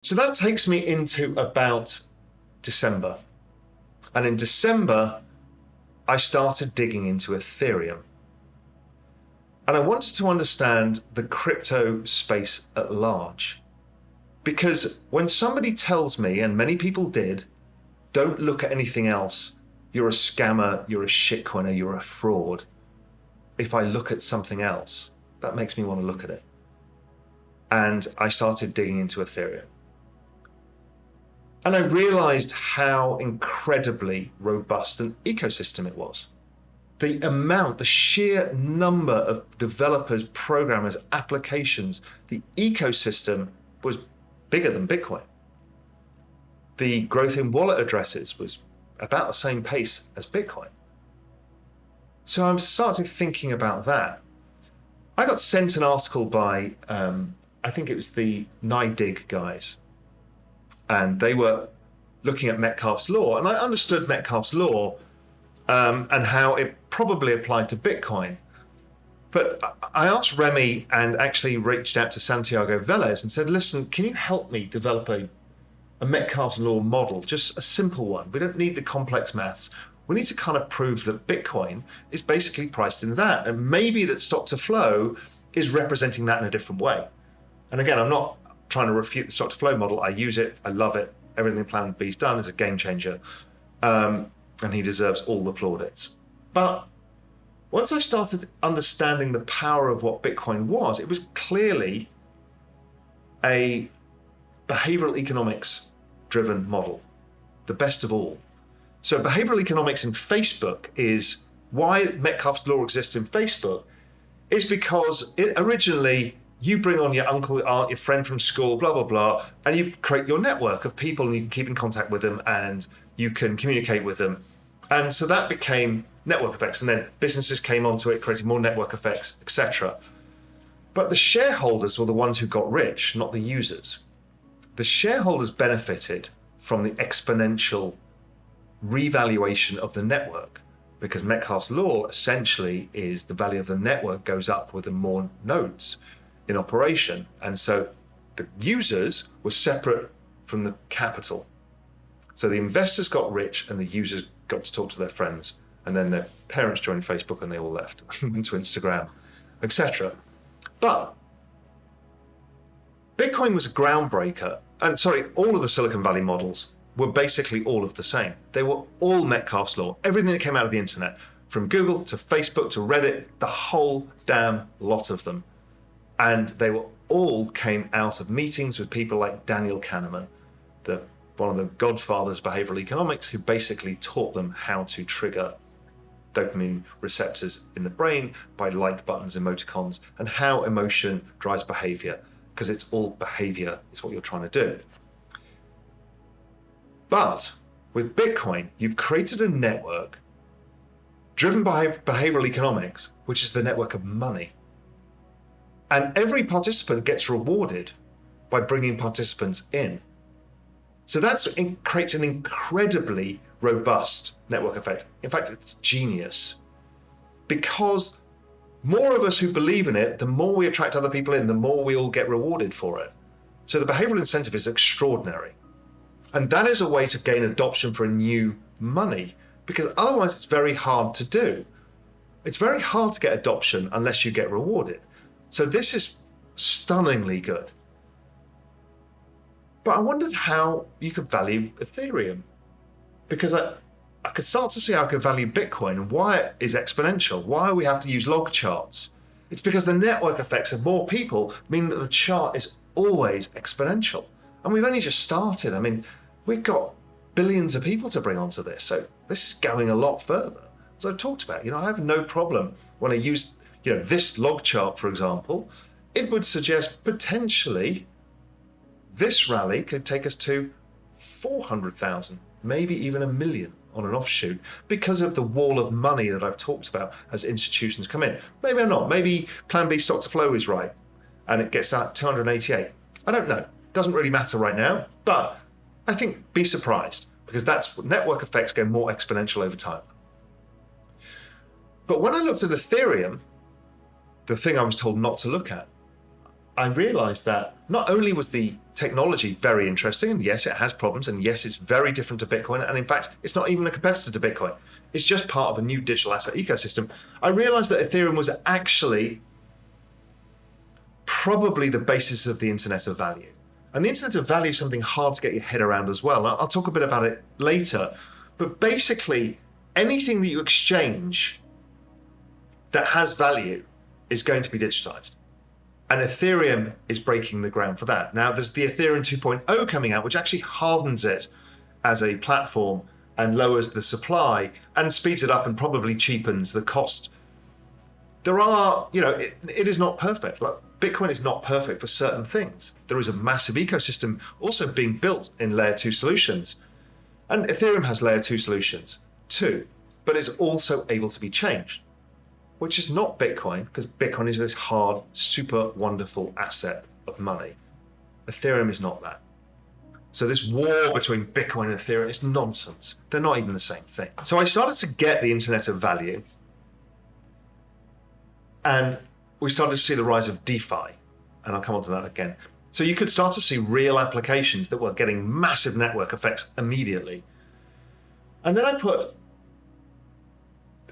So that takes me into about December. And in December, I started digging into Ethereum. And I wanted to understand the crypto space at large. Because when somebody tells me, and many people did, don't look at anything else, you're a scammer, you're a shitcoiner, you're a fraud. If I look at something else, that makes me want to look at it. And I started digging into Ethereum. And I realized how incredibly robust an ecosystem it was. The sheer number of developers, programmers, applications, the ecosystem was bigger than Bitcoin. The growth in wallet addresses was about the same pace as Bitcoin. So I started thinking about that. I got sent an article by, I think it was the NIDIG guys, and they were looking at Metcalfe's law, and I understood Metcalfe's law and how it probably applied to Bitcoin. But I asked Remy and actually reached out to Santiago Velez and said, listen, can you help me develop a Metcalfe's law model, just a simple one? We don't need the complex maths. We need to kind of prove that Bitcoin is basically priced in that, and maybe that stock to flow is representing that in a different way. And again, I'm not trying to refute the stock to flow model. I use it. I love it. Everything Plan B's done is a game changer. And he deserves all the plaudits. But once I started understanding the power of what Bitcoin was, it was clearly a behavioral economics driven model, the best of all. So behavioral economics in Facebook is why Metcalfe's law exists in Facebook is because it originally you bring on your uncle, your aunt, your friend from school, blah, blah, blah, and you create your network of people and you can keep in contact with them and you can communicate with them. And so that became network effects. And then businesses came onto it, creating more network effects, etc. But the shareholders were the ones who got rich, not the users. The shareholders benefited from the exponential revaluation of the network, because Metcalfe's law essentially is the value of the network goes up with the more nodes in operation. And so the users were separate from the capital. So the investors got rich and the users got to talk to their friends. And then their parents joined Facebook and they all left, went to Instagram, etc. But Bitcoin was a groundbreaker. And sorry, all of the Silicon Valley models were basically all of the same. They were all Metcalfe's law. Everything that came out of the internet, from Google to Facebook to Reddit, the whole damn lot of them. And they were all came out of meetings with people like Daniel Kahneman, one of the godfathers of behavioral economics, who basically taught them how to trigger dopamine receptors in the brain by like buttons, emoticons, and how emotion drives behavior, because it's all behavior is what you're trying to do. But with Bitcoin, you've created a network driven by behavioral economics, which is the network of money. And every participant gets rewarded by bringing participants in. So that creates an incredibly robust network effect. In fact, it's genius. Because more of us who believe in it, the more we attract other people in, the more we all get rewarded for it. So the behavioral incentive is extraordinary. And that is a way to gain adoption for a new money, because otherwise it's very hard to do. It's very hard to get adoption unless you get rewarded. So this is stunningly good. But I wondered how you could value Ethereum, because I could start to see how I could value Bitcoin and why it is exponential, why we have to use log charts. It's because the network effects of more people mean that the chart is always exponential. And we've only just started. I mean, we've got billions of people to bring onto this. So this is going a lot further. As I talked about, I have no problem when I use, this log chart, for example, it would suggest potentially this rally could take us to 400,000, maybe even 1 million on an offshoot, because of the wall of money that I've talked about as institutions come in. Maybe I'm not. Maybe Plan B stock to flow is right and it gets out 288. I don't know. Doesn't really matter right now, but I think be surprised, because that's network effects go more exponential over time. But when I looked at Ethereum, the thing I was told not to look at, I realized that not only was the technology very interesting, and yes, it has problems, and yes, it's very different to Bitcoin, and in fact, it's not even a competitor to Bitcoin. It's just part of a new digital asset ecosystem. I realized that Ethereum was actually probably the basis of the Internet of Value. And the Internet of Value is something hard to get your head around as well. I'll talk a bit about it later. But basically, anything that you exchange that has value is going to be digitized. And Ethereum is breaking the ground for that. Now, there's the Ethereum 2.0 coming out, which actually hardens it as a platform and lowers the supply and speeds it up and probably cheapens the cost. There are, it is not perfect. Like, Bitcoin is not perfect for certain things. There is a massive ecosystem also being built in layer 2 solutions. And Ethereum has layer 2 solutions too, but it's also able to be changed, which is not Bitcoin, because Bitcoin is this hard, super wonderful asset of money. Ethereum is not that. So this war between Bitcoin and Ethereum is nonsense. They're not even the same thing. So I started to get the Internet of Value, and we started to see the rise of DeFi, and I'll come on to that again. So you could start to see real applications that were getting massive network effects immediately. And then I put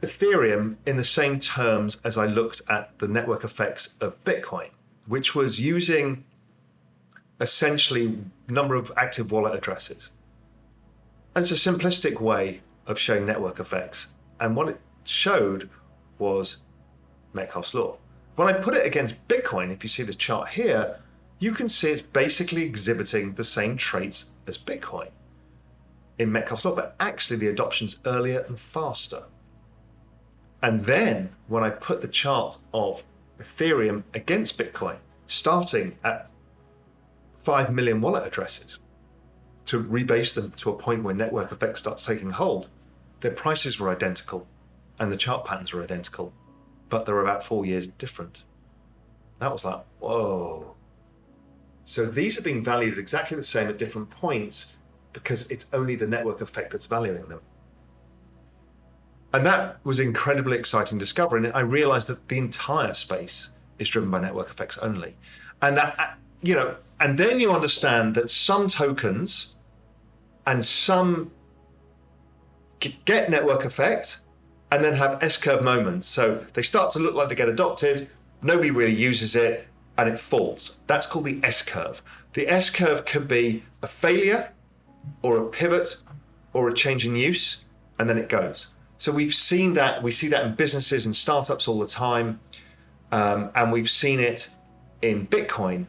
Ethereum in the same terms as I looked at the network effects of Bitcoin, which was using essentially number of active wallet addresses. And it's a simplistic way of showing network effects. And what it showed was Metcalfe's law. When I put it against Bitcoin, if you see the chart here, you can see it's basically exhibiting the same traits as Bitcoin in Metcalfe's law, but actually the adoption's earlier and faster. And then when I put the chart of Ethereum against Bitcoin, starting at 5 million wallet addresses, to rebase them to a point where network effect starts taking hold, their prices were identical and the chart patterns were identical, but they're about 4 years different. That was like, whoa. So these are being valued exactly the same at different points because it's only the network effect that's valuing them. And that was incredibly exciting discovery. And I realized that the entire space is driven by network effects only. And that, and then you understand that some tokens and some get network effect and then have S-curve moments. So they start to look like they get adopted, nobody really uses it, and it falls. That's called the S-curve. The S-curve could be a failure or a pivot or a change in use, and then it goes. So we've seen that, we see that in businesses and startups all the time, and we've seen it in Bitcoin,